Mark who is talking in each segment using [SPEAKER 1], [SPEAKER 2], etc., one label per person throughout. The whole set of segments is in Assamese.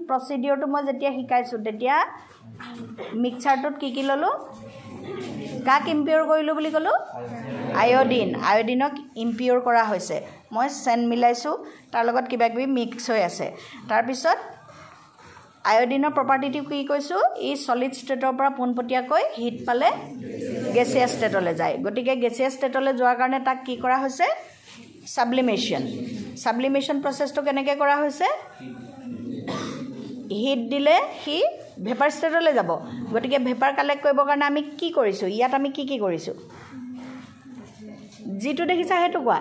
[SPEAKER 1] প্ৰচিডিউৰটো মই যেতিয়া শিকাইছোঁ তেতিয়া মিক্সাৰটোত কি ল'লোঁ কাক ইম্পিউৰ কৰিলোঁ বুলি ক'লোঁ আয়োডিনক ইম্পিউৰ কৰা হৈছে মই চেণ্ট মিলাইছোঁ তাৰ লগত কিবা কিবি মিক্স হৈ আছে তাৰপিছত আয়োডিনৰ প্ৰপাৰ্টিটো কি কৈছোঁ ই সলিড ষ্টেটৰ পৰা পোনপটীয়াকৈ হিট পালে গেছিয়াছ ষ্টেটলৈ যায় গতিকে গেছিয়াছ ষ্টেটলৈ যোৱাৰ কাৰণে তাক কি কৰা হৈছে সাবলিমেশ্যন প্ৰচেছটো কেনেকৈ কৰা হৈছে হিট দিলে সি ভেপাৰ ষ্টেটলৈ যাব গতিকে ভেপাৰ কালেক্ট কৰিবৰ কাৰণে আমি কি কৰিছোঁ ইয়াত আমি কি কৰিছোঁ যিটো দেখিছা সেইটো কোৱা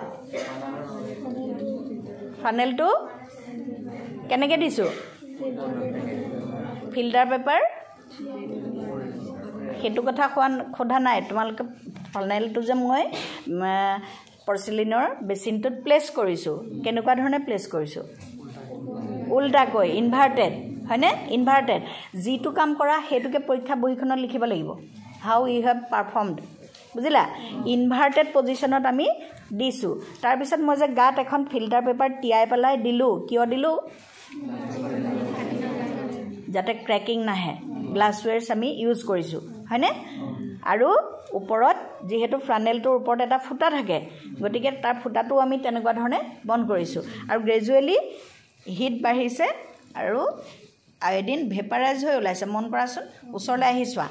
[SPEAKER 1] ফানেলটো কেনেকৈ দিছোঁ ফিল্টাৰ পেপাৰ সেইটো কথা সোধা নাই তোমালোকে ফানেলটো যে মই পৰ্চিলিনৰ বেচিনটোত প্লেচ কৰিছোঁ কেনেকুৱা ধৰণে প্লেচ কৰিছোঁ উল্টাকৈ ইনভাৰ্টেড হয়নে ইনভাৰ্টেড যিটো কাম কৰা সেইটোকে পৰীক্ষা বহীখনত লিখিব লাগিব হাউ ইউ হেভ পাৰফৰ্মড বুজিলা ইনভাৰ্টেড পজিশ্যনত আমি দিছোঁ তাৰপিছত মই যে গাত এখন ফিল্টাৰ পেপাৰ তিয়াই পেলাই দিলোঁ কিয় দিলোঁ যাতে ক্ৰেকিং নাহে গ্লাছৱেৰছ আমি ইউজ কৰিছোঁ হয়নে আৰু ওপৰত যিহেতু ফানেলটোৰ ওপৰত এটা ফুটা থাকে গতিকে তাৰ ফুটাটো আমি তেনেকুৱা ধৰণে বন্ধ কৰিছোঁ আৰু গ্ৰেজুৱেলি হিট বাঢ়িছে আৰু আয়োডিন ভেপাৰাইজ হৈ ওলাইছে মন কৰাচোন ওচৰলৈ আহি চোৱা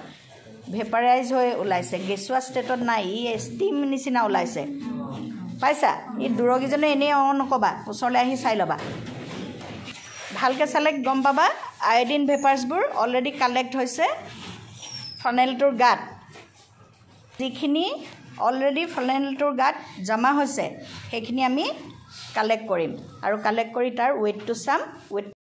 [SPEAKER 1] ভেপাৰাইজ হৈ ওলাইছে গেছুৱা ষ্টেটত নাই ই ষ্টিম নিচিনা ওলাইছে পাইছা ই দূৰগীজনে এনেই নক'বা ওচৰলৈ আহি চাই ল'বা ভালকৈ চালে গম পাবা আয়োডিন ভেপাৰ্ছবোৰ অলৰেডি কালেক্ট হৈছে ফানেলটোৰ গাত যিখিনি অলৰেডি ফানেলটোৰ গাত জমা হৈছে সেইখিনি আমি কালেক্ট কৰিম আৰু কালেক্ট কৰি তাৰ ৱেইটটো চাম ৱেইট